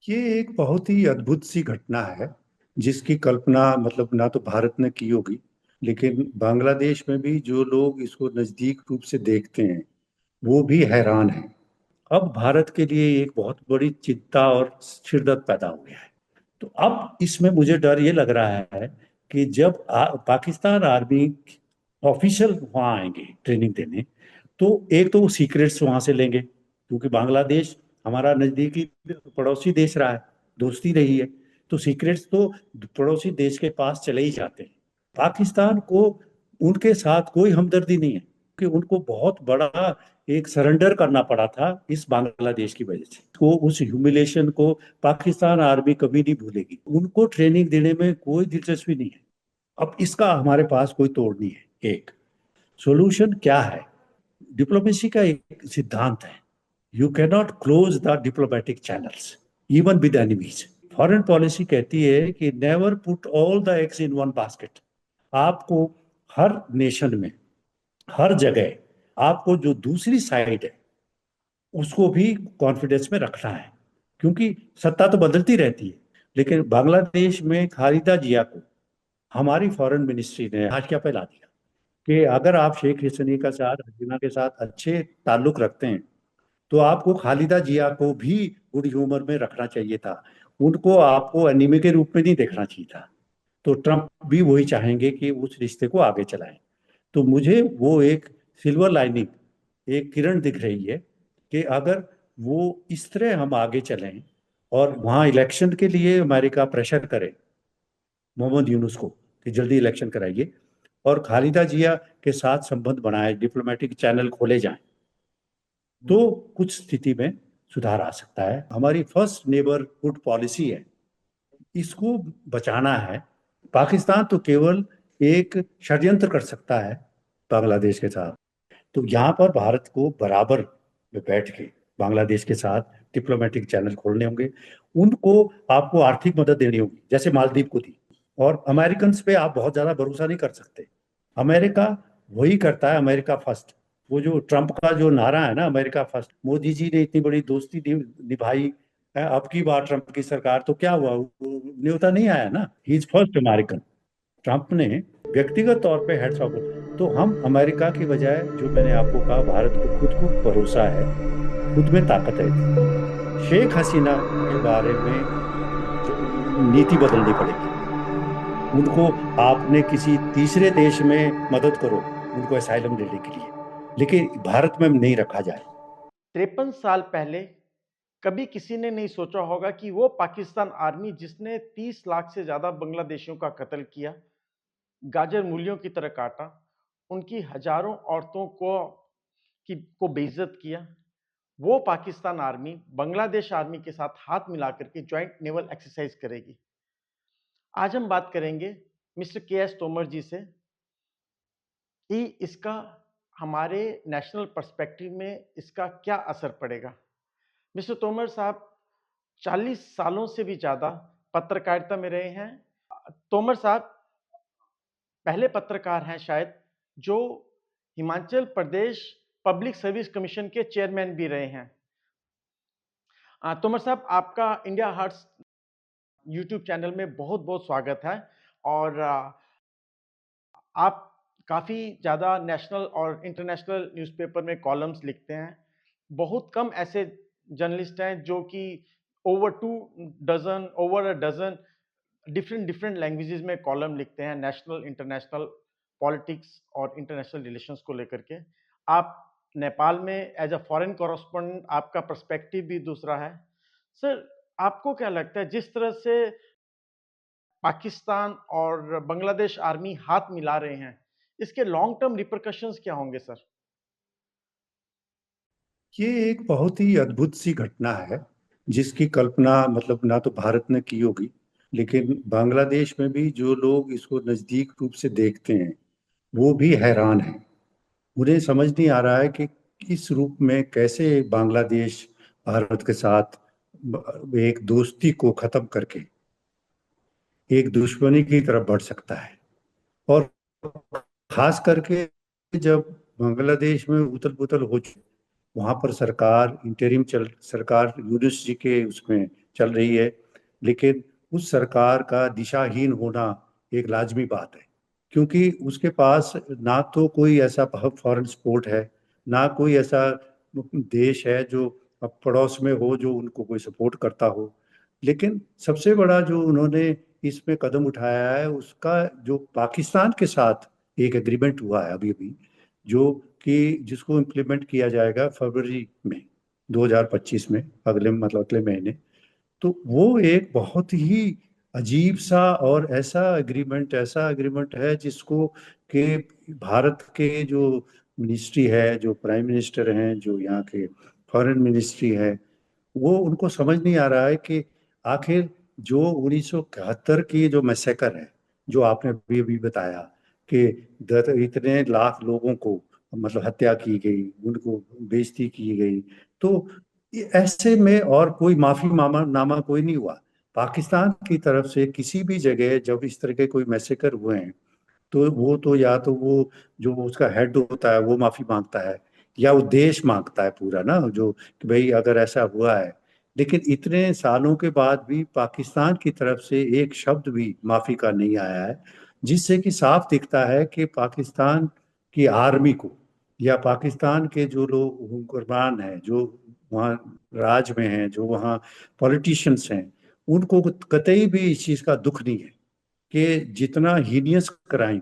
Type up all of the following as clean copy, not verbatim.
ये एक बहुत ही अद्भुत सी घटना है जिसकी कल्पना ना तो भारत ने की होगी। लेकिन बांग्लादेश में भी जो लोग इसको नजदीक रूप से देखते हैं वो भी हैरान हैं। अब भारत के लिए एक बहुत बड़ी चिंता और शिद्दत पैदा हो गया है। तो अब इसमें मुझे डर ये लग रहा है कि जब पाकिस्तान आर्मी ऑफिशियल वहाँ आएंगे ट्रेनिंग देने, तो एक तो वो सीक्रेट्स वहाँ से लेंगे क्योंकि बांग्लादेश हमारा नजदीकी पड़ोसी देश रहा है, दोस्ती रही है। तो सीक्रेट्स तो पड़ोसी देश के पास चले ही जाते हैं। पाकिस्तान को उनके साथ कोई हमदर्दी नहीं है कि उनको बहुत बड़ा एक सरेंडर करना पड़ा था इस बांग्लादेश की वजह से। तो उस ह्यूमिलेशन को पाकिस्तान आर्मी कभी नहीं भूलेगी। उनको ट्रेनिंग देने में कोई दिलचस्पी नहीं है। अब इसका हमारे पास कोई तोड़ नहीं है। एक सॉल्यूशन क्या है? डिप्लोमेसी का एक सिद्धांत है, you can not close the diplomatic channels even with enemies. Foreign policy कहती है कि never put all the eggs in one basket. आपको हर नेशन में, हर जगह, आपको जो दूसरी साइड है उसको भी कॉन्फिडेंस में रखना है, क्योंकि सत्ता तो बदलती रहती है। लेकिन बांग्लादेश में खालिदा जिया को हमारी फॉरेन मिनिस्ट्री ने आज क्या फैला दिया कि अगर आप शेख हसीना के साथ, अच्छे ताल्लुक रखते हैं तो आपको खालिदा जिया को भी गुड ह्यूमर में रखना चाहिए था। उनको आपको एनिमी के रूप में नहीं देखना चाहिए था। तो ट्रम्प भी वही चाहेंगे कि उस रिश्ते को आगे चलाएं। तो मुझे वो एक सिल्वर लाइनिंग, एक किरण दिख रही है कि अगर वो इस तरह हम आगे चलें और वहाँ इलेक्शन के लिए अमेरिका प्रेशर करे मोहम्मद यूनुस को कि जल्दी इलेक्शन कराइए और खालिदा जिया के साथ संबंध बनाए, डिप्लोमेटिक चैनल खोले जाएं, तो कुछ स्थिति में सुधार आ सकता है। हमारी फर्स्ट नेबरहुड पॉलिसी है, इसको बचाना है। पाकिस्तान तो केवल एक षड्यंत्र कर सकता है बांग्लादेश के साथ। तो यहाँ पर भारत को बराबर में बैठ के बांग्लादेश के साथ डिप्लोमेटिक चैनल खोलने होंगे। उनको आपको आर्थिक मदद देनी होगी जैसे मालदीव को दी। और अमेरिकन पे आप बहुत ज्यादा भरोसा नहीं कर सकते। अमेरिका वही करता है, अमेरिका फर्स्ट। वो जो ट्रम्प का जो नारा है ना, अमेरिका फर्स्ट, मोदी जी ने इतनी बड़ी दोस्ती निभाई है। अब की बार ट्रम्प की सरकार तो क्या हुआ, वो न्योता नहीं आया ना। He is first American. Trump ने व्यक्तिगत तौर पे हेड्स ऑफ। तो हम अमेरिका की बजाय, जो मैंने आपको कहा, भारत को खुद को भरोसा है, खुद में ताकत है। शेख हसीना के बारे में नीति बदलनी पड़ेगी। उनको आपने किसी तीसरे देश में मदद करो उनको असाइलम देने के लिए, लेकिन भारत में नहीं रखा जाए। 53 साल पहले कभी किसी ने नहीं सोचा होगा कि वो पाकिस्तान आर्मी जिसने 30 लाख से ज्यादा बांग्लादेशियों का कत्ल किया, गाजर मूलियों की तरह काटा, उनकी हजारों औरतों को बेइज्जत किया, वो पाकिस्तान आर्मी बांग्लादेश आर्मी के साथ हाथ मिलाकर के ज्वाइंट नेवल एक्सरसाइज करेगी। आज हम बात करेंगे मिस्टर के एस तोमर जी से कि इसका हमारे नेशनल पर्सपेक्टिव में इसका क्या असर पड़ेगा। मिस्टर तोमर साहब 40 सालों से भी ज्यादा पत्रकारिता में रहे हैं। तोमर साहब पहले पत्रकार हैं शायद जो Himachal Pradesh public service commission के चेयरमैन भी रहे हैं। तोमर साहब, आपका इंडिया हार्ट्स यूट्यूब चैनल में बहुत बहुत स्वागत है। और आप काफ़ी ज़्यादा नेशनल और इंटरनेशनल न्यूज़पेपर में कॉलम्स लिखते हैं। बहुत कम ऐसे जर्नलिस्ट हैं जो कि over a dozen different different languages में कॉलम लिखते हैं, नेशनल इंटरनेशनल पॉलिटिक्स और इंटरनेशनल रिलेशंस को लेकर के। आप नेपाल में एज अ फॉरेन कॉरेस्पोंडेंट, आपका पर्सपेक्टिव भी दूसरा है। सर, आपको क्या लगता है जिस तरह से पाकिस्तान और बांग्लादेश आर्मी हाथ मिला रहे हैं, इसके लॉन्ग टर्म रिपरकशंस क्या होंगे सर? ये एक बहुत ही अद्भुत सी घटना है जिसकी कल्पना ना तो भारत ने की होगी। लेकिन बांग्लादेश में भी जो लोग इसको नजदीक रूप से देखते हैं वो भी हैरान हैं। उन्हें समझ नहीं आ रहा है कि किस रूप में, कैसे बांग्लादेश भारत के साथ एक दोस्ती को खत्म करके एक दुश्मनी की तरफ बढ़ सकता है। और खास करके जब बांग्लादेश में उथल पुथल हो चुकी, वहां पर सरकार इंटरिम सरकार यूनुस जी के उसमें चल रही है, लेकिन उस सरकार का दिशाहीन होना एक लाजमी बात है, क्योंकि उसके पास ना तो कोई ऐसा फॉरेन सपोर्ट है, ना कोई ऐसा देश है जो अब पड़ोस में हो जो उनको कोई सपोर्ट करता हो। लेकिन सबसे बड़ा जो उन्होंने इसमें कदम उठाया है, उसका जो पाकिस्तान के साथ एक एग्रीमेंट हुआ है अभी अभी, जो कि जिसको इम्प्लीमेंट किया जाएगा फरवरी में 2025 में, अगले मतलब अगले महीने। तो वो एक बहुत ही अजीब सा और ऐसा एग्रीमेंट है जिसको कि भारत के जो मिनिस्ट्री है, जो प्राइम मिनिस्टर हैं, जो यहाँ के फॉरेन मिनिस्ट्री है, वो उनको समझ नहीं आ रहा है कि आखिर जो 1971 की जो मैसेकर है, जो आपने अभी अभी बताया कि इतने लाख लोगों को मतलब हत्या की गई, उनको बेइज्जती की गई, तो ऐसे में और कोई माफी मामा नामा कोई नहीं हुआ पाकिस्तान की तरफ से किसी भी जगह। जब इस तरह के कोई मैसेकर हुए हैं, तो वो तो या तो वो जो उसका हेड होता है वो माफी मांगता है, या वो देश मांगता है पूरा ना, जो कि भाई अगर ऐसा हुआ है। लेकिन इतने सालों के बाद भी पाकिस्तान की तरफ से एक शब्द भी माफी का नहीं आया है, जिससे कि साफ दिखता है कि पाकिस्तान की आर्मी को या पाकिस्तान के जो लोग हुक्मरान हैं, जो वहाँ राज में हैं, जो वहाँ पॉलिटिशियंस हैं, उनको कतई भी इस चीज़ का दुख नहीं है कि जितना हीनियस क्राइम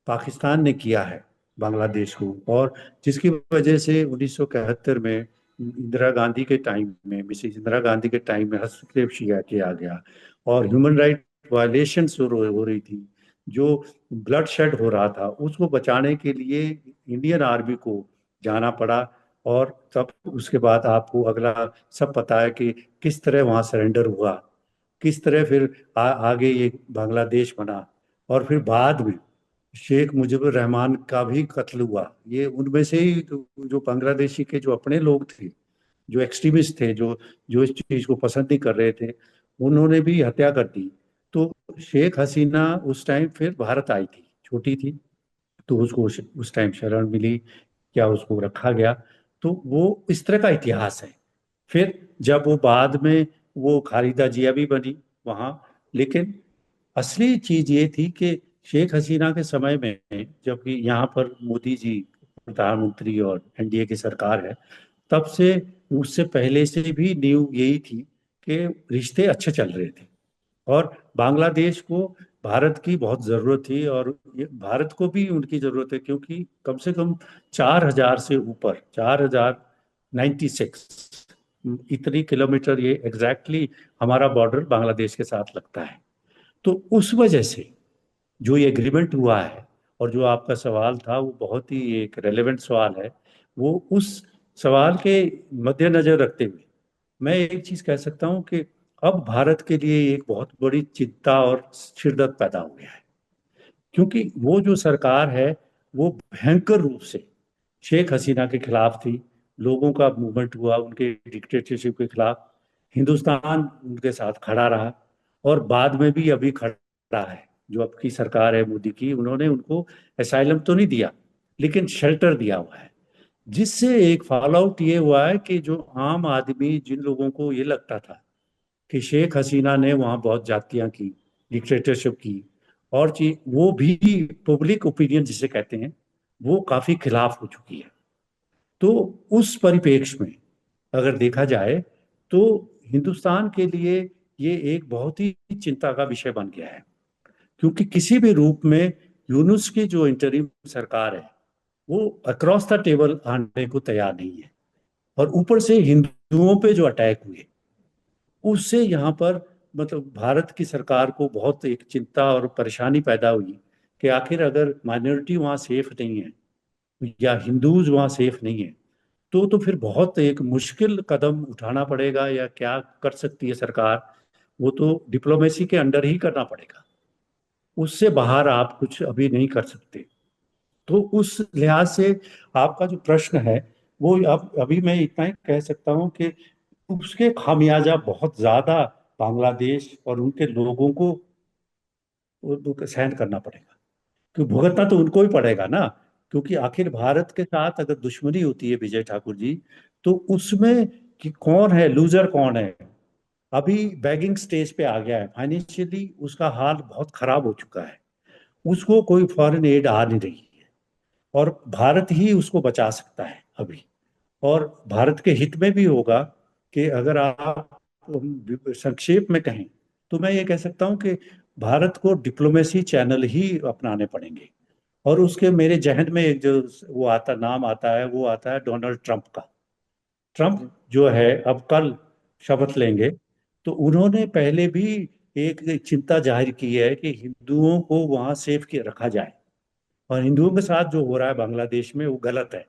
पाकिस्तान ने किया है बांग्लादेश को, और जिसकी वजह से 1971 में इंदिरा गांधी के टाइम में, मिसेज इंदिरा गांधी के टाइम में हस्तक्षेप किया गया, और ह्यूमन राइट वायलेशंस हो रही थी, जो ब्लड शेड हो रहा था, उसको बचाने के लिए इंडियन आर्मी को जाना पड़ा। और तब उसके बाद आपको अगला सब पता है कि किस तरह वहाँ सरेंडर हुआ, किस तरह फिर आगे ये बांग्लादेश बना। और फिर बाद में शेख मुजीबुर रहमान का भी कत्ल हुआ, ये उनमें से ही जो बांग्लादेशी के जो अपने लोग थे, जो एक्सट्रीमिस्ट थे, जो जो इस चीज को पसंद नहीं कर रहे थे, उन्होंने भी हत्या कर दी। तो शेख हसीना उस टाइम फिर भारत आई थी, छोटी थी, तो उसको उस टाइम शरण मिली, क्या उसको रखा गया। तो वो इस तरह का इतिहास है। फिर जब वो बाद में वो खालिदा जिया भी बनी वहाँ, लेकिन असली चीज ये थी कि शेख हसीना के समय में, जबकि यहाँ पर मोदी जी प्रधानमंत्री और एनडीए की सरकार है, तब से उससे पहले से भी न्यू यही थी कि रिश्ते अच्छे चल रहे थे, और बांग्लादेश को भारत की बहुत जरूरत थी, और ये भारत को भी उनकी जरूरत है, क्योंकि कम से कम 4,000 से ऊपर, 4,096 इतनी किलोमीटर ये एग्जैक्टली हमारा बॉर्डर बांग्लादेश के साथ लगता है। तो उस वजह से जो ये एग्रीमेंट हुआ है, और जो आपका सवाल था वो बहुत ही एक रेलेवेंट सवाल है, वो उस सवाल के मद्देनजर रखते हुए मैं एक चीज कह सकता हूँ कि अब भारत के लिए एक बहुत बड़ी चिंता और शिद्दत पैदा हो गया है, क्योंकि वो जो सरकार है वो भयंकर रूप से शेख हसीना के खिलाफ थी। लोगों का मूवमेंट हुआ उनके डिक्टेटरशिप के खिलाफ, हिंदुस्तान उनके साथ खड़ा रहा, और बाद में भी अभी खड़ा है। जो अब की सरकार है मोदी की, उन्होंने उनको असाइलम तो नहीं दिया, लेकिन शेल्टर दिया हुआ है, जिससे एक फॉल आउट ये हुआ है कि जो आम आदमी, जिन लोगों को ये लगता था कि शेख हसीना ने वहाँ बहुत जातियां की, डिक्टेटरशिप की, और चीज वो भी पब्लिक ओपिनियन जिसे कहते हैं, वो काफी खिलाफ हो चुकी है। तो उस परिप्रेक्ष्य में अगर देखा जाए, तो हिंदुस्तान के लिए ये एक बहुत ही चिंता का विषय बन गया है, क्योंकि किसी भी रूप में यूनुस की जो इंटरिम सरकार है वो अक्रॉस द टेबल आने को तैयार नहीं है, और ऊपर से हिंदुओं पे जो अटैक हुए, उससे यहाँ पर मतलब भारत की सरकार को बहुत एक चिंता और परेशानी पैदा हुई कि आखिर अगर माइनॉरिटी वहाँ सेफ नहीं है, या हिंदूज वहाँ सेफ नहीं है, तो फिर बहुत एक मुश्किल कदम उठाना पड़ेगा, या क्या कर सकती है सरकार, वो तो डिप्लोमेसी के अंडर ही करना पड़ेगा, उससे बाहर आप कुछ अभी नहीं कर सकते। तो उस लिहाज से आपका जो प्रश्न है, वो अब अभी मैं इतना ही कह सकता हूँ कि उसके खामियाजा बहुत ज्यादा बांग्लादेश और उनके लोगों को वो सहन करना पड़ेगा, क्योंकि भुगतना तो उनको ही पड़ेगा ना। क्योंकि आखिर भारत के साथ अगर दुश्मनी होती है विजय ठाकुर जी, तो उसमें कि कौन है लूजर, कौन है, अभी बैगिंग स्टेज पे आ गया है, फाइनेंशियली उसका हाल बहुत खराब हो चुका है। उसको कोई फॉरेन एड आ नहीं रही है, और भारत ही उसको बचा सकता है अभी। और भारत के हित में भी होगा कि अगर आप संक्षेप में कहें तो मैं ये कह सकता हूं कि भारत को डिप्लोमेसी चैनल ही अपनाने पड़ेंगे। और उसके मेरे जहन में एक जो वो आता नाम आता है, वो आता है डोनाल्ड ट्रंप का। ट्रंप जी, जो है अब कल शपथ लेंगे, तो उन्होंने पहले भी एक चिंता जाहिर की है कि हिंदुओं को वहां सेफ के रखा जाए, और हिंदुओं के साथ जो हो रहा है बांग्लादेश में वो गलत है।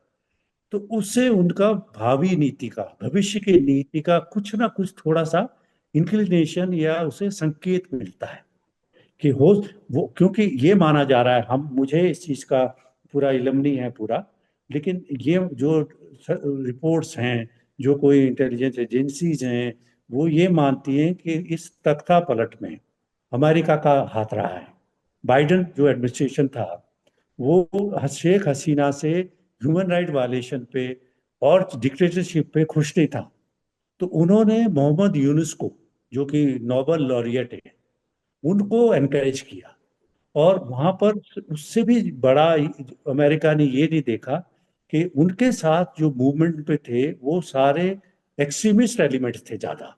तो उससे उनका भावी नीति का, भविष्य की नीति का कुछ ना कुछ थोड़ा सा इंक्लिनेशन या उसे संकेत मिलता है कि हो वो, क्योंकि ये माना जा रहा है, हम मुझे इस चीज का पूरा इल्म नहीं है पूरा, लेकिन ये जो रिपोर्ट्स हैं, जो कोई इंटेलिजेंस एजेंसीज हैं, वो ये मानती हैं कि इस तख्ता पलट में अमेरिका का हाथ रहा है। बाइडेन जो एडमिनिस्ट्रेशन था, वो शेख हसीना से ह्यूमन राइट वायलेशन पे और डिक्टेटरशिप पे खुश नहीं था। तो उन्होंने मोहम्मद यूनुस को, जो कि नोबेल लॉरियट है, उनको एनकरेज किया। और वहां पर उससे भी बड़ा अमेरिका ने ये नहीं देखा कि उनके साथ जो मूवमेंट पे थे वो सारे एक्सट्रीमिस्ट एलिमेंट्स थे ज्यादा,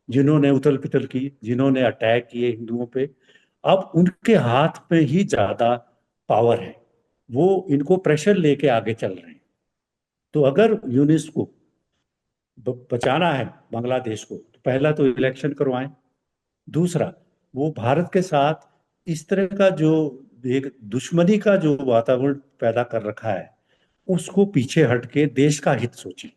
जिन्होंने उथल पुथल की, जिन्होंने अटैक किए हिंदुओं पे। अब उनके हाथ में ही ज्यादा पावर है, वो इनको प्रेशर लेके आगे चल रहे हैं। तो अगर यूनेस्को बचाना है बांग्लादेश को, तो पहला तो इलेक्शन करवाएं। दूसरा, वो भारत के साथ इस तरह का जो एक दुश्मनी का जो वातावरण पैदा कर रखा है, उसको पीछे हट के देश का हित सोचें।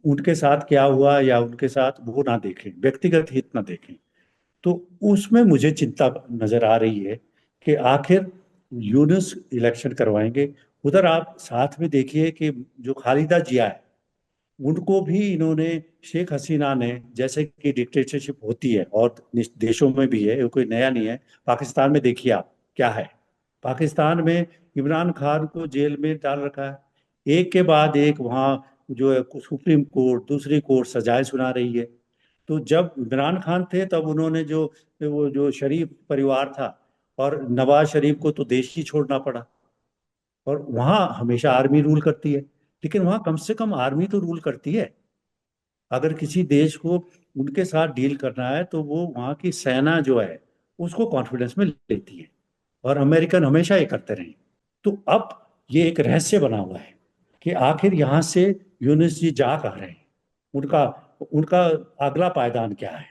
उनके साथ क्या हुआ या उनके साथ वो ना देखें, व्यक्तिगत हित ना देखें। तो उसमें मुझे चिंता नजर आ रही है कि आखिर यूनुस इलेक्शन करवाएंगे। उधर आप साथ में देखिए कि जो खालिदा जिया है, उनको भी इन्होंने, शेख हसीना ने, जैसे कि डिक्टेटरशिप होती है और देशों में भी है, ये कोई नया नहीं है। पाकिस्तान में देखिए आप क्या है। पाकिस्तान में इमरान खान को जेल में डाल रखा है, एक के बाद एक वहाँ जो है सुप्रीम कोर्ट, दूसरी कोर्ट सजाएं सुना रही है। तो जब इमरान खान थे तब उन्होंने जो वो जो शरीफ परिवार था, और नवाज शरीफ को तो देश ही छोड़ना पड़ा। और वहाँ हमेशा आर्मी रूल करती है, लेकिन वहाँ कम से कम आर्मी तो रूल करती है। अगर किसी देश को उनके साथ डील करना है तो वो वहाँ की सेना जो है उसको कॉन्फिडेंस में लेती है, और अमेरिकन हमेशा ये करते रहे। तो अब ये एक रहस्य बना हुआ है कि आखिर यहाँ से यूनुस जी जा कहाँ रहे हैं, उनका उनका अगला पायदान क्या है।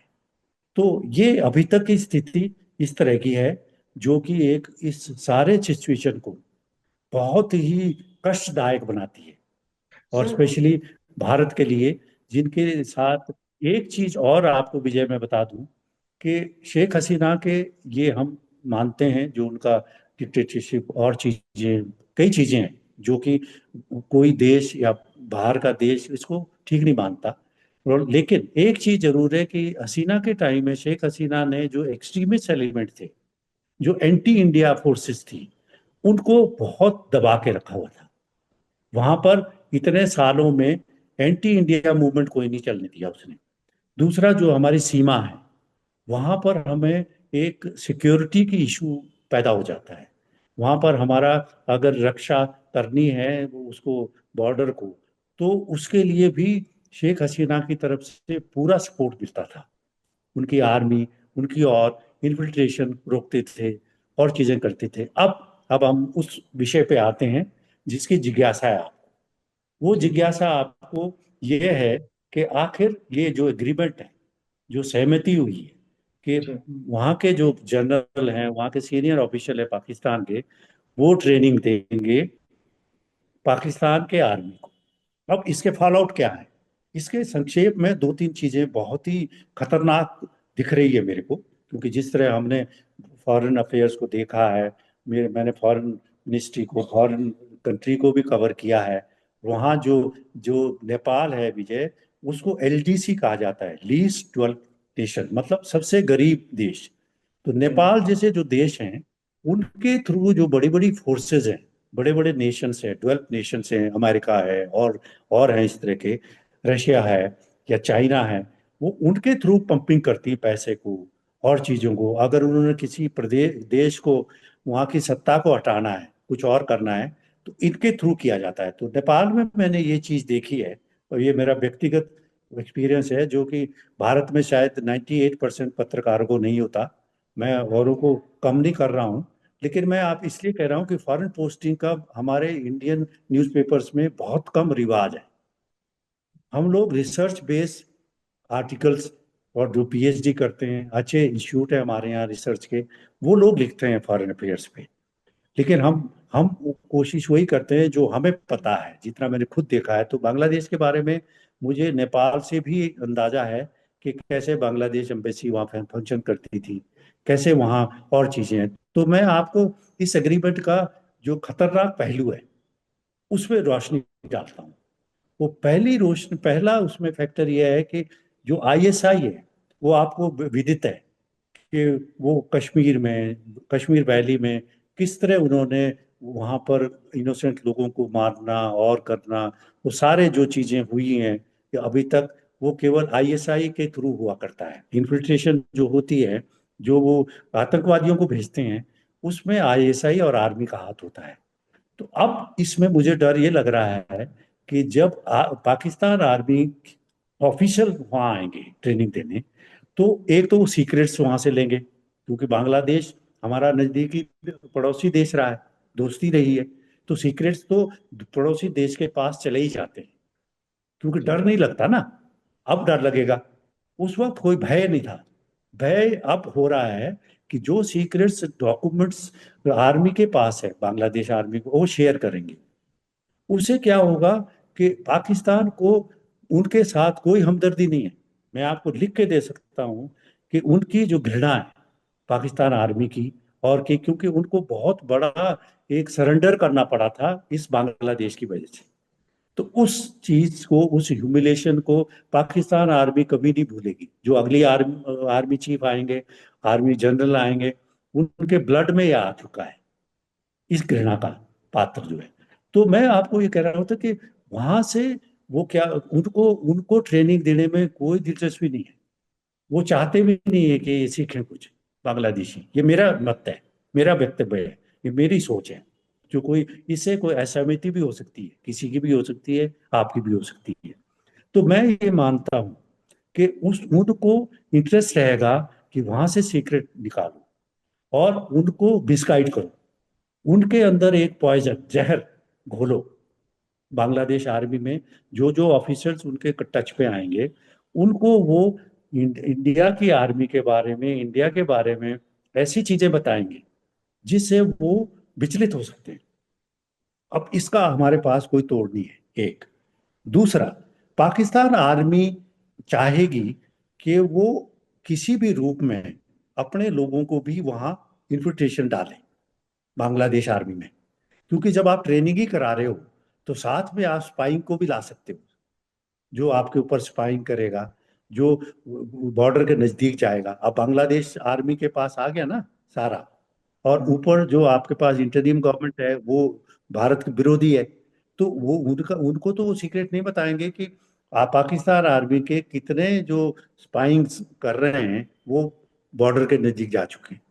तो ये अभी तक की स्थिति इस तरह की है, जो कि एक इस सारे सिचुएशन को बहुत ही कष्टदायक बनाती है। और सर। स्पेशली भारत के लिए, जिनके साथ एक चीज और आपको विजय मैं बता दूं कि शेख हसीना के, ये हम मानते हैं जो उनका डिक्टेटरशिप और चीजें, कई चीजें हैं जो कि कोई देश या बाहर का देश इसको ठीक नहीं मानता। और लेकिन एक चीज जरूर है कि हसीना के टाइम में शेख हसीना ने जो एक्सट्रीमिस्ट एलिमेंट थे, जो एंटी इंडिया फोर्सेस थी, उनको बहुत दबा के रखा हुआ था। वहां पर इतने सालों में एंटी इंडिया मूवमेंट कोई नहीं चलने दिया उसने। दूसरा, जो हमारी सीमा है, वहां पर हमें एक सिक्योरिटी की इशू पैदा हो जाता है। वहां पर हमारा अगर रक्षा करनी है वो उसको, बॉर्डर को, तो उसके लिए भी शेख हसीना की तरफ से पूरा सपोर्ट मिलता था। उनकी आर्मी, उनकी और इन्फिल्ट्रेशन रोकते थे और चीजें करते थे। अब हम उस विषय पे आते हैं जिसकी जिज्ञासा है। वो जी, जिज्ञासा आपको ये है कि आखिर ये जो एग्रीमेंट है, जो सहमति हुई है कि जी, वहाँ के जो जनरल हैं, वहाँ के सीनियर ऑफिशियल है पाकिस्तान के, वो ट्रेनिंग देंगे पाकिस्तान के आर्मी को। अब इसके फॉल आउट क्या है, इसके संक्षेप में दो तीन चीजें बहुत ही खतरनाक दिख रही है मेरे को, क्योंकि जिस तरह हमने फॉरेन अफेयर्स को देखा है, मैंने फॉरेन मिनिस्ट्री को, फॉरेन कंट्री को भी कवर किया है। वहाँ जो जो नेपाल है विजय, उसको एलडीसी कहा जाता है, लीस्ट डेवलप्ड नेशन, मतलब सबसे गरीब देश। तो जी, नेपाल जैसे जो देश हैं, उनके थ्रू जो बड़ी बड़ी फोर्सेस हैं, बड़े बड़े नेशंस हैं, डेवलप नेशंस हैं, अमेरिका है और हैं इस तरह के, रशिया है या चाइना है, वो उनके थ्रू पंपिंग करती है पैसे को और चीजों को। अगर उन्होंने किसी प्रदेश देश को, वहाँ की सत्ता को हटाना है, कुछ और करना है, तो इनके थ्रू किया जाता है। तो नेपाल में मैंने ये चीज देखी है, और ये मेरा व्यक्तिगत एक्सपीरियंस है, जो कि भारत में शायद 98% पत्रकारों को नहीं होता। मैं औरों को कम नहीं कर रहा हूँ, लेकिन मैं आप इसलिए कह रहा हूँ कि फॉरेन पोस्टिंग का हमारे इंडियन न्यूज़पेपर्स में बहुत कम रिवाज है। हम लोग रिसर्च बेस्ड आर्टिकल्स, और जो पीएचडी करते हैं, अच्छे इंस्टीट्यूट है हमारे यहाँ रिसर्च के, वो लोग लिखते हैं फॉरेन अफेयर्स पे। लेकिन हम कोशिश वही करते हैं जो हमें पता है, जितना मैंने खुद देखा है। तो बांग्लादेश के बारे में मुझे नेपाल से भी अंदाजा है कि कैसे बांग्लादेश एम्बेसी वहाँ फंक्शन करती थी, कैसे वहाँ और चीजें हैं। तो मैं आपको इस एग्रीमेंट का जो खतरनाक पहलू है उस पर रोशनी डालता हूँ। वो पहला उसमें फैक्टर यह है कि जो आईएसआई है, वो आपको विदित है कि वो कश्मीर वैली में किस तरह उन्होंने वहां पर इनोसेंट लोगों को मारना और करना, वो सारे जो चीजें हुई हैं कि अभी तक वो केवल आईएसआई के थ्रू हुआ करता है। इन्फिल्ट्रेशन जो होती है, जो वो आतंकवादियों को भेजते हैं, उसमें आईएसआई और आर्मी का हाथ होता है। तो अब इसमें मुझे डर ये लग रहा है कि जब पाकिस्तान आर्मी ऑफिशियल वहां आएंगे ट्रेनिंग देने, तो एक तो वो सीक्रेट्स वहां से लेंगे, क्योंकि बांग्लादेश हमारा नजदीकी पड़ोसी देश रहा है, दोस्ती रही है। तो सीक्रेट्स तो पड़ोसी देश के पास चले ही जाते हैं, क्योंकि डर नहीं लगता ना। अब डर लगेगा, उस वक्त कोई भय नहीं था। भय अब हो रहा है कि जो सीक्रेट्स डॉक्यूमेंट्स आर्मी के पास है, बांग्लादेश आर्मी को, वो शेयर करेंगे। उससे क्या होगा कि पाकिस्तान को उनके साथ कोई हमदर्दी नहीं है। मैं आपको लिख के दे सकता हूं कि उनकी जो घृणा है पाकिस्तान आर्मी की, और कि क्योंकि उनको बहुत बड़ा एक सरेंडर करना पड़ा था इस बांग्लादेश की वजह से। तो उस चीज को, उस ह्यूमिलेशन को पाकिस्तान आर्मी कभी नहीं भूलेगी। जो अगली आर्मी चीफ आएंगे, आर्मी जनरल आएंगे, उनके ब्लड में यह आ चुका है, इस घृणा का पात्र जो है। तो मैं आपको ये कह रहा था कि वहां से वो क्या, उनको उनको ट्रेनिंग देने में कोई दिलचस्पी नहीं है। वो चाहते भी नहीं है कि ये सीखें कुछ बांग्लादेशी। ये मेरा मत है, मेरा वक्तव्य है, ये मेरी सोच है। जो कोई, इससे कोई असहमति भी हो सकती है, किसी की भी हो सकती है, आपकी भी हो सकती है। तो मैं ये मानता हूं कि उस उनको इंटरेस्ट रहेगा कि वहां से सीक्रेट निकालो और उनको मिसगाइड करो, उनके अंदर एक पॉइजन, जहर घोलो। बांग्लादेश आर्मी में जो जो ऑफिसर्स उनके टच पे आएंगे, उनको वो इंडिया की आर्मी के बारे में, इंडिया के बारे में ऐसी चीजें बताएंगे जिससे वो विचलित हो सकते हैं। अब इसका हमारे पास कोई तोड़ नहीं है, एक। दूसरा, पाकिस्तान आर्मी चाहेगी कि वो किसी भी रूप में अपने लोगों को भी वहां इन्फिल्ट्रेशन डालें बांग्लादेश आर्मी में। क्योंकि जब आप ट्रेनिंग ही करा रहे हो, तो साथ में आप स्पाइंग को भी ला सकते हो, जो आपके ऊपर स्पाइंग करेगा, जो बॉर्डर के नजदीक जाएगा। अब बांग्लादेश आर्मी के पास आ गया ना सारा, और ऊपर जो आपके पास इंटरिम गवर्नमेंट है वो भारत के विरोधी है। तो वो उनका, उनको तो वो सीक्रेट नहीं बताएंगे कि पाकिस्तान आर्मी के कितने जो स्पाइंग कर रहे हैं वो बॉर्डर के नजदीक जा चुके हैं।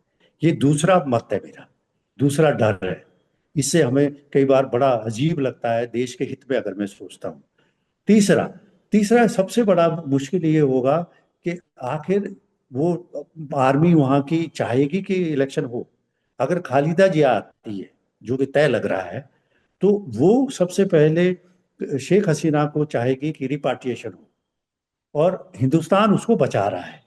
ये दूसरा मत है मेरा, दूसरा डर है। इससे हमें कई बार बड़ा अजीब लगता है देश के हित में, अगर मैं सोचता हूँ। तीसरा तीसरा सबसे बड़ा मुश्किल ये होगा कि आखिर वो आर्मी वहां की चाहेगी कि इलेक्शन हो। अगर खालिदा जिया आती है, जो कि तय लग रहा है, तो वो सबसे पहले शेख हसीना को चाहेगी कि रिपार्टिएशन हो, और हिंदुस्तान उसको बचा रहा है।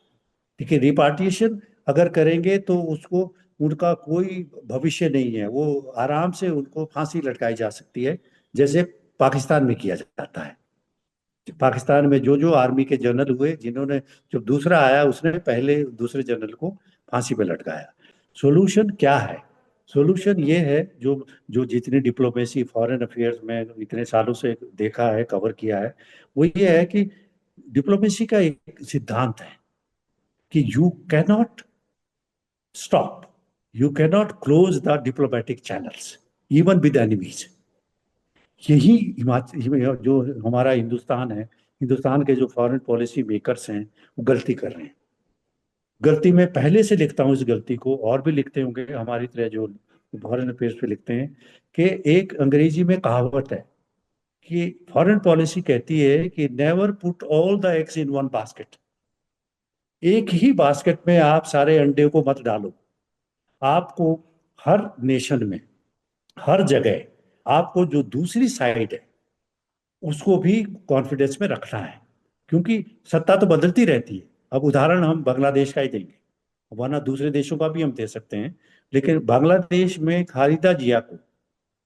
देखिए, रिपार्टिशन अगर करेंगे तो उसको, उनका कोई भविष्य नहीं है। वो आराम से उनको फांसी लटकाई जा सकती है, जैसे पाकिस्तान में किया जाता है। पाकिस्तान में जो जो आर्मी के जनरल हुए, जिन्होंने, जब दूसरा आया उसने पहले दूसरे जनरल को फांसी पे लटकाया। सोल्यूशन क्या है? सोल्यूशन ये है, जो जो जितनी डिप्लोमेसी फॉरेन अफेयर्स में इतने सालों से देखा है, कवर किया है, वो ये है कि डिप्लोमेसी का एक सिद्धांत है कि you cannot stop, you cannot close the diplomatic channels even with enemies. यही हिमाचल जो हमारा हिंदुस्तान है, हिंदुस्तान के जो फॉरेन पॉलिसी मेकर्स हैं वो गलती कर रहे हैं। गलती मैं पहले से लिखता हूँ इस गलती को, और भी लिखते होंगे हमारी तरह जो फॉरेन अफेयर्स पे लिखते हैं, कि एक अंग्रेजी में कहावत है कि फॉरेन पॉलिसी कहती है कि never put all the eggs in one basket. एक ही बास्केट में आप सारे अंडे को मत डालो। आपको हर नेशन में, हर जगह आपको जो दूसरी साइड है उसको भी कॉन्फिडेंस में रखना है, क्योंकि सत्ता तो बदलती रहती है। अब उदाहरण हम बांग्लादेश का ही देंगे, वरना दूसरे देशों का भी हम दे सकते हैं। लेकिन बांग्लादेश में खालिदा जिया को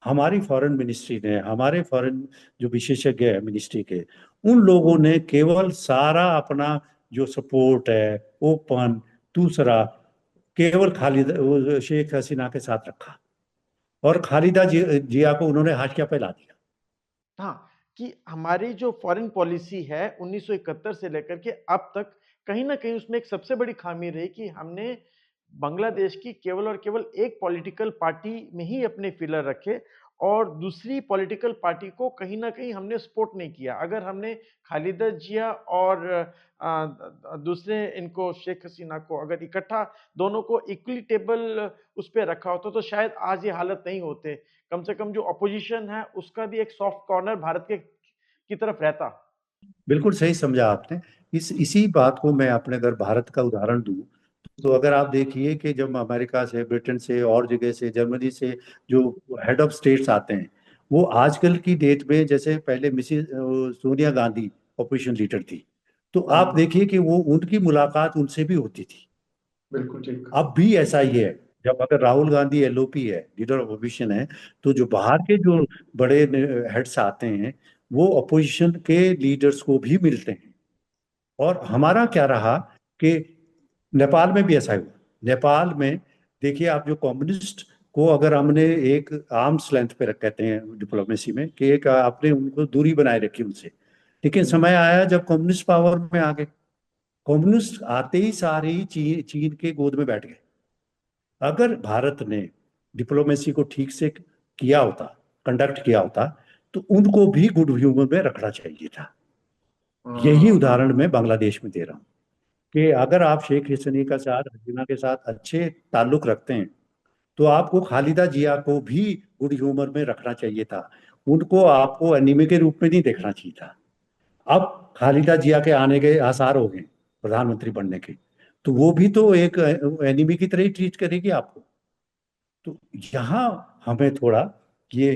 हमारी फॉरेन मिनिस्ट्री ने, हमारे फॉरेन जो विशेषज्ञ है मिनिस्ट्री के, उन लोगों ने केवल सारा अपना जो सपोर्ट है, ओपन, दूसरा, केवल शेख हसीना के साथ रखा, और जिया को उन्होंने हाशिया पे ला दिया। हाँ, कि हमारी जो फॉरेन पॉलिसी है 1971 से लेकर के अब तक कहीं न कहीं उसमें एक सबसे बड़ी खामी रही कि हमने बांग्लादेश की केवल और केवल एक पॉलिटिकल पार्टी में ही अपने फिलर रखे और दूसरी पॉलिटिकल पार्टी को कहीं न कहीं हमने सपोर्ट नहीं किया। अगर हमने खालिदा जिया और दूसरे इनको शेख हसीना को अगर इकट्ठा दोनों को इक्वली टेबल उस पे रखा होता तो शायद आज ये हालत नहीं होते। कम से कम जो अपोजिशन है उसका भी एक सॉफ्ट कॉर्नर भारत के की तरफ रहता। बिल्कुल सही समझा आपने। इसी बात को मैं अपने अगर भारत का उदाहरण दूं, तो अगर आप देखिए कि जब अमेरिका से, ब्रिटेन से, और जगह से, जर्मनी से जो हेड ऑफ स्टेट्स आते हैं, वो आजकल की डेट में, जैसे पहले Mrs Sonia Gandhi opposition leader थी, तो आप देखिए कि वो उनकी मुलाकात उनसे भी होती थी। बिल्कुल ठीक। अब भी ऐसा ही है। जब अगर राहुल गांधी एलओपी है, लीडर ऑफ अपोजिशन है, तो जो बाहर के जो बड़े हेड्स आते हैं वो अपोजिशन के लीडर्स को भी मिलते हैं। और हमारा क्या रहा कि नेपाल में भी ऐसा ही हुआ। नेपाल में देखिए आप, जो कम्युनिस्ट को अगर हमने एक आर्म्स लेंथ पे रख, कहते हैं डिप्लोमेसी में, कि एक आपने उनको दूरी बनाए रखी उनसे, लेकिन समय आया जब कम्युनिस्ट पावर में आ गए। कम्युनिस्ट आते ही सारे ही चीन के गोद में बैठ गए। अगर भारत ने डिप्लोमेसी को ठीक से किया होता, कंडक्ट किया होता, तो उनको भी गुड ह्यूमर में रखना चाहिए था। यही उदाहरण मैं बांग्लादेश में दे रहा हूँ कि अगर आप शेख हसीना के साथ अच्छे ताल्लुक रखते हैं, तो आपको खालिदा जिया को भी गुड ह्यूमर में रखना चाहिए था। उनको आपको एनिमी के रूप में नहीं देखना चाहिए था। अब खालिदा जिया के आने के आसार हो गए प्रधानमंत्री बनने के, तो वो भी तो एक एनिमी की तरह ही ट्रीट करेगी आपको। तो यहाँ हमें थोड़ा ये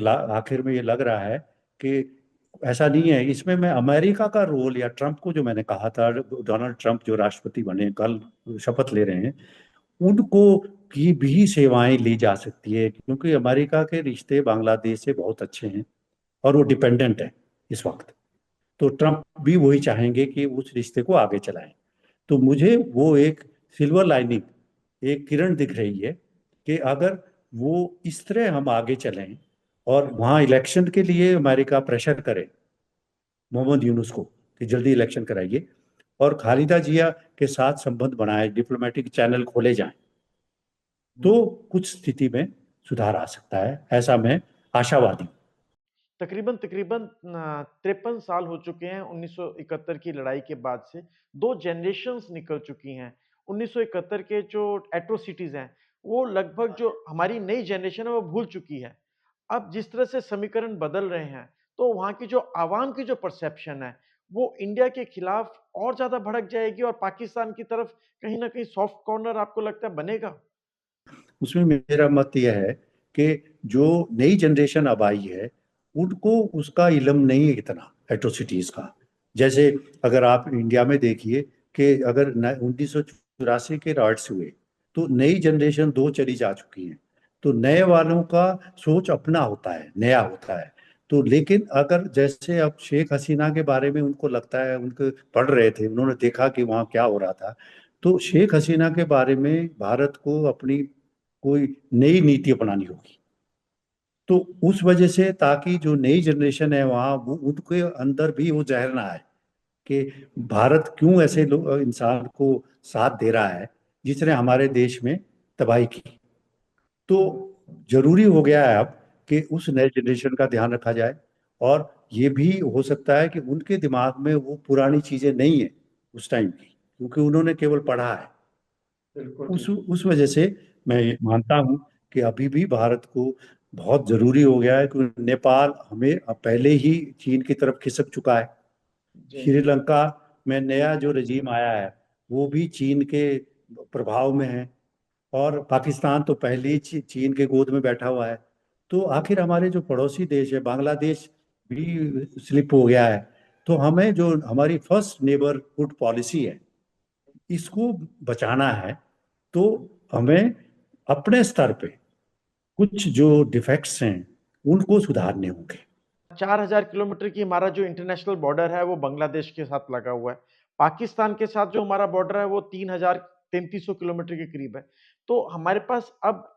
आखिर में ये लग रहा है कि ऐसा नहीं है। इसमें मैं अमेरिका का रोल, या ट्रम्प को, जो मैंने कहा था, डोनाल्ड ट्रम्प जो राष्ट्रपति बने, कल शपथ ले रहे हैं, उनको की भी सेवाएं ली जा सकती है, क्योंकि अमेरिका के रिश्ते बांग्लादेश से बहुत अच्छे हैं और वो डिपेंडेंट है इस वक्त। तो ट्रम्प भी वही चाहेंगे कि उस रिश्ते को आगे चलाएं। तो मुझे वो एक सिल्वर लाइनिंग, एक किरण दिख रही है कि अगर वो इस तरह हम आगे चलें और वहाँ इलेक्शन के लिए अमेरिका प्रेशर करे मोहम्मद यूनुस को कि जल्दी इलेक्शन कराइए, और खालिदा जिया के साथ संबंध बनाए, डिप्लोमेटिक चैनल खोले जाएं, तो कुछ स्थिति में सुधार आ सकता है, ऐसा मैं आशावादी हूं। तकरीबन तकरीबन 53 साल हो चुके हैं 1971 की लड़ाई के बाद से। 2 जनरेशंस निकल चुकी हैं। 1971 के जो एट्रोसिटीज़ हैं, वो लगभग जो हमारी नई जनरेशन है वो भूल चुकी है। अब जिस तरह से समीकरण बदल रहे हैं, तो वहाँ की जो आवाम की जो परसेप्शन है, वो इंडिया के खिलाफ और ज़्यादा भड़क जाएगी और पाकिस्तान की तरफ कहीं न कहीं सॉफ्ट कॉर्नर आपको लगता है बनेगा? उसमें मेरा मत यह है कि जो नई जनरेशन अब आई है, उनको उसका इल्म नहीं है इतना एट्रोसिटीज का। जैसे अगर आप इंडिया में देखिए कि अगर 1984 के राइट्स हुए, तो नई जनरेशन दो चली जा चुकी है। तो नए वालों का सोच अपना होता है, नया होता है। तो लेकिन अगर जैसे अब शेख हसीना के बारे में उनको लगता है, उनको पढ़ रहे थे, उन्होंने देखा कि वहाँ क्या हो रहा था, तो शेख हसीना के बारे में भारत को अपनी कोई नई नीति अपनानी होगी। तो उस वजह से, ताकि जो नई जनरेशन है वहाँ, वो उनके अंदर भी वो जहर ना आए कि भारत क्यों ऐसे इंसान को साथ दे रहा है जिसने हमारे देश में तबाही की। तो जरूरी हो गया है अब कि उस नए जनरेशन का ध्यान रखा जाए। और ये भी हो सकता है कि उनके दिमाग में वो पुरानी चीजें नहीं है उस टाइम की, क्योंकि उन्होंने केवल पढ़ा है। बिल्कुल उस ठीक। उस वजह से मैं ये मानता हूँ कि अभी भी भारत को बहुत जरूरी हो गया है, क्योंकि नेपाल हमें पहले ही चीन की तरफ खिसक चुका है। जी। श्रीलंका में नया जो रजीम आया है वो भी चीन के प्रभाव में है, और पाकिस्तान तो पहले ही चीन के गोद में बैठा हुआ है। तो आखिर हमारे जो पड़ोसी देश है, बांग्लादेश भी स्लिप हो गया है। तो हमें जो हमारी फर्स्ट नेबरहुड पॉलिसी है, इसको बचाना है। तो हमें अपने स्तर पे कुछ जो डिफेक्ट्स हैं उनको सुधारने होंगे। 4000 किलोमीटर की हमारा जो इंटरनेशनल बॉर्डर है वो बांग्लादेश के साथ लगा हुआ है। पाकिस्तान के साथ जो हमारा बॉर्डर है वो 3000 3300 किलोमीटर के करीब है। तो हमारे पास अब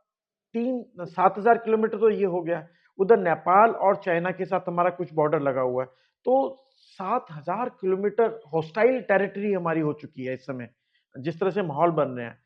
7000 किलोमीटर तो ये हो गया। उधर नेपाल और चाइना के साथ हमारा कुछ बॉर्डर लगा हुआ है। तो 7000 किलोमीटर हॉस्टाइल टेरिटरी हमारी हो चुकी है इस समय, जिस तरह से माहौल बन रहे हैं।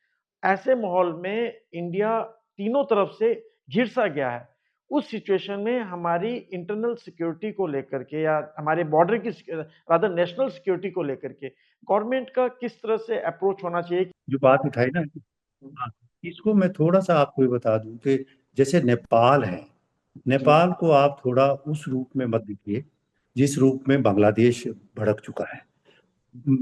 ऐसे माहौल में इंडिया तीनों तरफ से घिर सा गया है। उस सिचुएशन में हमारी इंटरनल सिक्योरिटी को लेकर के या हमारे बॉर्डर की रादर नेशनल सिक्योरिटी को लेकर के गवर्नमेंट का किस तरह से अप्रोच होना चाहिए? जो बात उठाई ना, हाँ, इसको मैं थोड़ा सा आपको ये बता दूं कि जैसे नेपाल है, जी। नेपाल को आप थोड़ा उस रूप में मत देखिए जिस रूप में बांग्लादेश भड़क चुका है।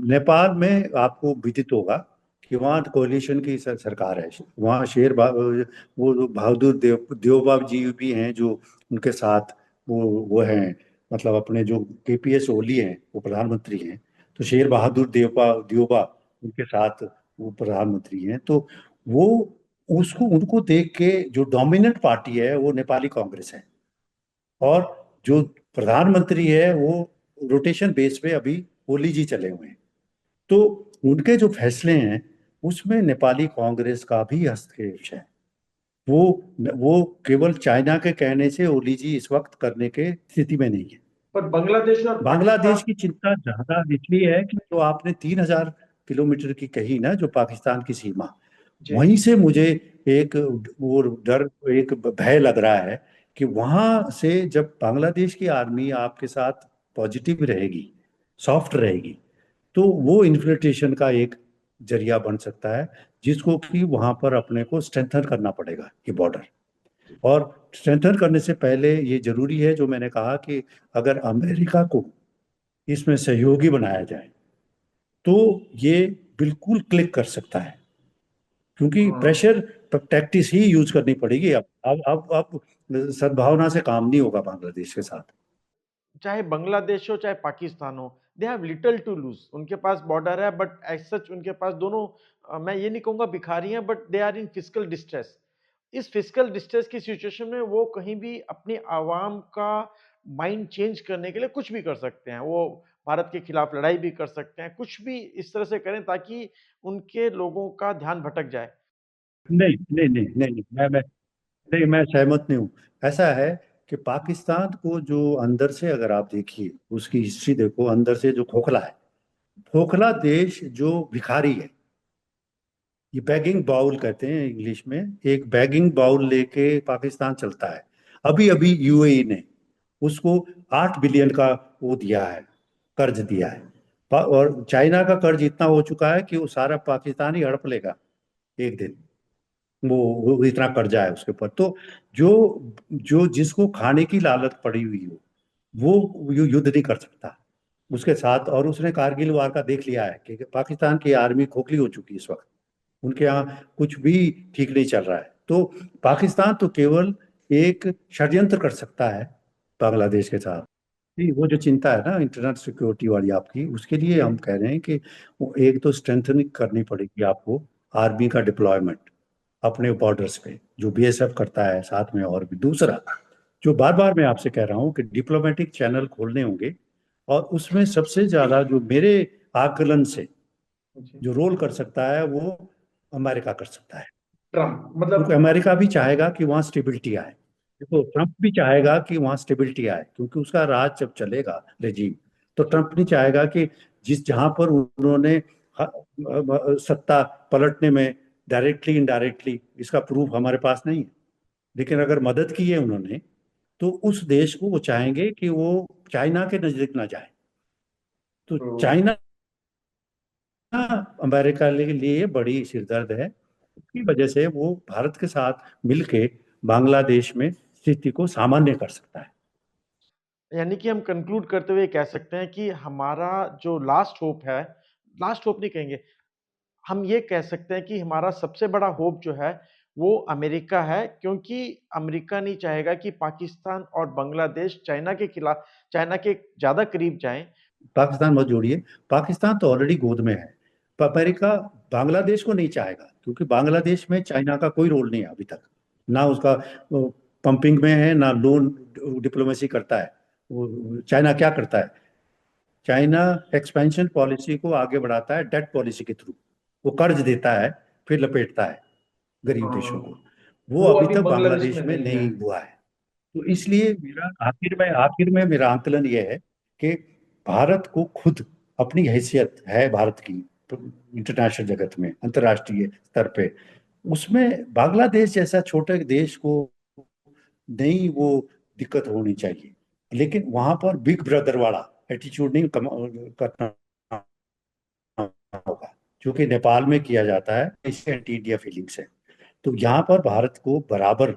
नेपाल में आपको विदित होगा कि वहाँ कोalition की सरकार है। वहाँ वो जो बहादुर देवबा जी भी हैं जो उनके साथ वो हैं, मतलब अपने जो केपीएस ओली हैं वो प्रधानमंत्री हैं। तो शेर बहादुर देवबा देवबा उनके साथ वो प्रधानमंत्री हैं। तो वो उसको उनको देख के जो डोमिनेंट पार्टी है वो नेपाली कांग्रेस है, और जो प्रधानमंत्री है वो रोटेशन बेस पे अभी ओली जी चले हुए हैं। तो उनके जो फैसले हैं उसमें नेपाली कांग्रेस का भी हस्तक्षेप है। वो वो केवल चाइना के कहने से ओली जी इस वक्त करने के स्थिति में नहीं है। पर बांग्लादेश और बांग्लादेश पाकिस्तान। की चिंता ज्यादा इसलिए है कि जो आपने 3000 किलोमीटर की कही ना, जो पाकिस्तान की सीमा, जी। वहीं से मुझे एक वो डर, एक भय लग रहा है कि वहां से जब बांग्लादेश की आर्मी आपके साथ पॉजिटिव रहेगी, सॉफ्ट रहेगी, तो वो इन्फिल्ट्रेशन का एक जरिया बन सकता है, जिसको कि वहां पर अपने को स्ट्रेंथन करना पड़ेगा ये बॉर्डर। और स्ट्रेंथन करने से पहले ये जरूरी है जो मैंने कहा कि अगर अमेरिका को इसमें सहयोगी बनाया जाए तो ये बिल्कुल क्लिक कर सकता है, क्योंकि हाँ। प्रेशर टैक्टिस ही यूज करनी पड़ेगी। अब सद्भावना से काम नहीं होगा बांग्लादेश के साथ। चाहे बांग्लादेश हो चाहे पाकिस्तान हो, they have little to lose. उनके पास बॉर्डर है बट एज सच उनके पास दोनों, मैं ये नहीं कहूंगा भिखारी हैं, but they are in physical distress. इस फिजिकल डिस्ट्रेस की सिचुएशन में वो कहीं भी अपनी आवाम का माइंड चेंज करने के लिए कुछ भी कर सकते हैं। वो भारत के खिलाफ लड़ाई भी कर सकते हैं, कुछ भी इस तरह से करें ताकि उनके लोगों का ध्यान भटक जाए। नहीं नहीं नहीं नहीं नहीं, मैं सहमत नहीं हूँ। ऐसा है कि पाकिस्तान को जो अंदर से अगर आप देखिए उसकी हिस्ट्री देखो, अंदर से जो खोखला है, खोखला देश जो भिखारी है, ये बैगिंग बाउल कहते हैं इंग्लिश में, एक बैगिंग बाउल लेके पाकिस्तान चलता है। अभी अभी यूएई ने उसको 8 बिलियन का वो दिया है, कर्ज दिया है। और चाइना का कर्ज इतना हो चुका है कि वो सारा पाकिस्तान ही हड़प लेगा एक दिन। वो इतना कर्जा है उसके ऊपर। तो जो जो जिसको खाने की लालच पड़ी हुई हो वो युद्ध नहीं कर सकता उसके साथ। और उसने कारगिल वार का देख लिया है कि पाकिस्तान की आर्मी खोखली हो चुकी है इस वक्त, उनके यहाँ कुछ भी ठीक नहीं चल रहा है। तो पाकिस्तान तो केवल एक षड्यंत्र कर सकता है बांग्लादेश के साथ। नहीं, वो जो चिंता है ना इंटरनल सिक्योरिटी वाली आपकी, उसके लिए हम कह रहे हैं कि वो एक तो स्ट्रेंथनिंग करनी पड़ेगी आपको, आर्मी का डिप्लॉयमेंट अपने बॉर्डर्स पे जो बीएसएफ करता है साथ में। और भी दूसरा जो बार बार मैं आपसे कह रहा हूँ कि डिप्लोमेटिक चैनल खोलने होंगे, और उसमें सबसे ज्यादा जो मेरे आकलन से जो रोल कर सकता है वो अमेरिका कर सकता है। ट्रम्प क्योंकि मतलब। अमेरिका भी चाहेगा कि वहाँ स्टेबिलिटी आए। देखो ट्रम्प भी चाहेगा कि वहाँ स्टेबिलिटी आए, क्योंकि उसका राज जब चलेगा रेजीम, तो ट्रम्प नहीं चाहेगा कि जिस जहाँ पर उन्होंने सत्ता पलटने में डायरेक्टली इनडायरेक्टली, इसका प्रूफ हमारे पास नहीं है, लेकिन अगर मदद की है उन्होंने तो उस देश को वो चाहेंगे कि वो चाइना के नजदीक ना जाए। तो तो चाइना अमेरिका के लिए बड़ी सिरदर्द है। की वजह से वो भारत के साथ मिलके बांग्लादेश में स्थिति को सामान्य कर सकता है। यानी कि हम कंक्लूड करते हुए कह सकते हैं कि हमारा जो लास्ट होप है, लास्ट होप नहीं कहेंगे, हम ये कह सकते हैं कि हमारा सबसे बड़ा होप जो है वो अमेरिका है, क्योंकि अमेरिका नहीं चाहेगा कि पाकिस्तान और बांग्लादेश चाइना के खिलाफ, चाइना के ज्यादा करीब जाएं। पाकिस्तान मत जोड़िए, पाकिस्तान तो ऑलरेडी गोद में है। अमेरिका बांग्लादेश को नहीं चाहेगा, क्योंकि बांग्लादेश में चाइना का कोई रोल नहीं है अभी तक। ना उसका पंपिंग में है, ना लोन डिप्लोमेसी करता है। वो चाइना क्या करता है? चाइना एक्सपेंशन पॉलिसी को आगे बढ़ाता है डेट पॉलिसी के थ्रू। वो कर्ज देता है, फिर लपेटता है गरीब देशों को। वो वो अभी अभी तक बांग्लादेश बांग्लादेश में में नहीं है। नहीं हुआ है। तो इसलिए मेरा आखिर में मेरा आंकलन यह है कि भारत को खुद अपनी हैसियत है भारत की इंटरनेशनल जगत में, अंतर्राष्ट्रीय स्तर पे, उसमें बांग्लादेश जैसा छोटे देश को नहीं वो दिक्कत होनी चाहिए। लेकिन वहां पर बिग ब्रदर वाला एटीट्यूड नहीं करना होगा, जो कि नेपाल में किया जाता है। इससे एंटी इंडिया फीलिंग्स है। तो यहाँ पर भारत को बराबर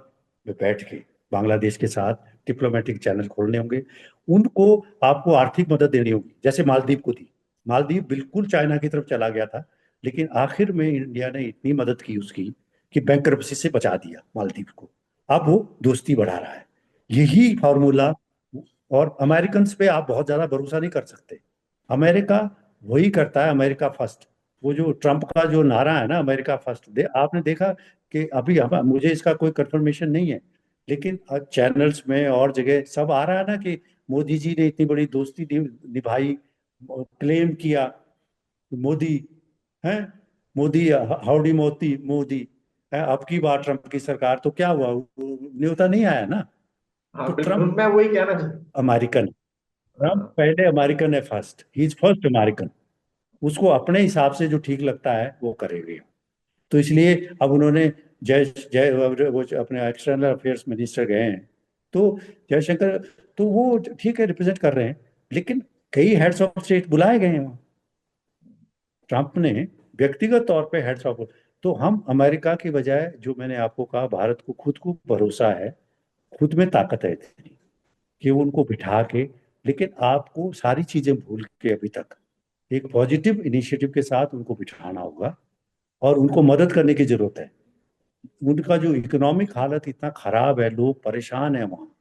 में बैठ के बांग्लादेश के साथ डिप्लोमेटिक चैनल खोलने होंगे। उनको आपको आर्थिक मदद देनी होगी, जैसे मालदीव को दी। मालदीव बिल्कुल चाइना की तरफ चला गया था, लेकिन आखिर में इंडिया ने इतनी मदद की उसकी कि बैंकरप्सी से बचा दिया मालदीव को। अब वो दोस्ती बढ़ा रहा है। यही फॉर्मूला। और अमेरिकन पे आप बहुत ज्यादा भरोसा नहीं कर सकते। अमेरिका वही करता है, अमेरिका फर्स्ट। वो जो ट्रम्प का जो नारा है ना, अमेरिका फर्स्ट, आपने देखा कि अभी मुझे इसका कोई कंफर्मेशन नहीं है, लेकिन चैनल्स में और जगह सब आ रहा है ना कि मोदी जी ने इतनी बड़ी दोस्ती निभाई, क्लेम किया। मोदी है, मोदी, हाउडी मोदी मोदी है। अब की बार ट्रम्प की सरकार तो क्या हुआ, न्योता नहीं आया ना। तो हाँ बिल्कुल, ट्रम्प मैं वही कहना चाहता अमेरिकन, ट्रम्प हूँ। पहले अमेरिकन है, first, he is first American. उसको अपने हिसाब से जो ठीक लगता है वो करेंगे। तो इसलिए अब उन्होंने जय जय वो जो अपने एक्सटर्नल अफेयर्स मिनिस्टर गए हैं, तो जयशंकर, तो वो ठीक है, रिप्रेजेंट कर रहे हैं। लेकिन कई हेड्स ऑफ स्टेट बुलाए गए हैं वहाँ, ट्रंप ने व्यक्तिगत तौर पे हेड्स ऑफ। तो हम अमेरिका की बजाय, जो मैंने आपको कहा, भारत को खुद को भरोसा है, खुद में ताकत है इतनी कि वो उनको बिठा के, लेकिन आपको सारी चीजें भूल के अभी तक एक पॉजिटिव इनिशिएटिव के साथ उनको बिठाना होगा और उनको मदद करने की जरूरत है। उनका जो इकोनॉमिक हालत इतना खराब है, लोग परेशान है वहाँ,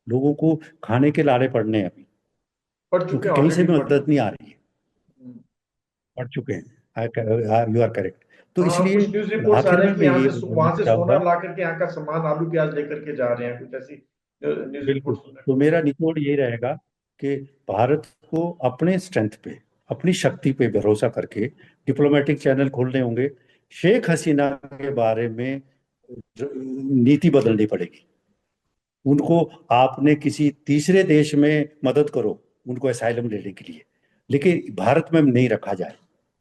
लोगों को खाने के लाले पड़ने हैं अभी, पढ़ चुके क्योंकि हैं, कहीं से ऑलरेडी भी पढ़ मदद चुके नहीं आ रही है। हैं। पड़ चुके हैं, यू आर करेक्ट। तो हाँ, इसलिए कुछ न्यूज़ रिपोर्ट्स आ आखिर रहे में हैं कि मैं यहाँ ये से बोलना वहां से सोना चाहूंगा। ला करके यहाँ का सामान आलू प्याज लेकर के जा रहे हैं, कुछ ऐसी न्यूज़ बिल्कुल। रिपोर्ट्स सुनने तो को मिल मेरा रही निचोड़ यही रहेगा कि भारत को अपने स्ट्रेंथ पे, अपनी शक्ति पे भरोसा करके डिप्लोमेटिक चैनल खोलने होंगे। शेख हसीना के बारे में नीति बदलनी पड़ेगी। उनको, आपने किसी तीसरे देश में मदद करो उनको असाइलम लेने के लिए, लेकिन भारत में नहीं रखा जाए।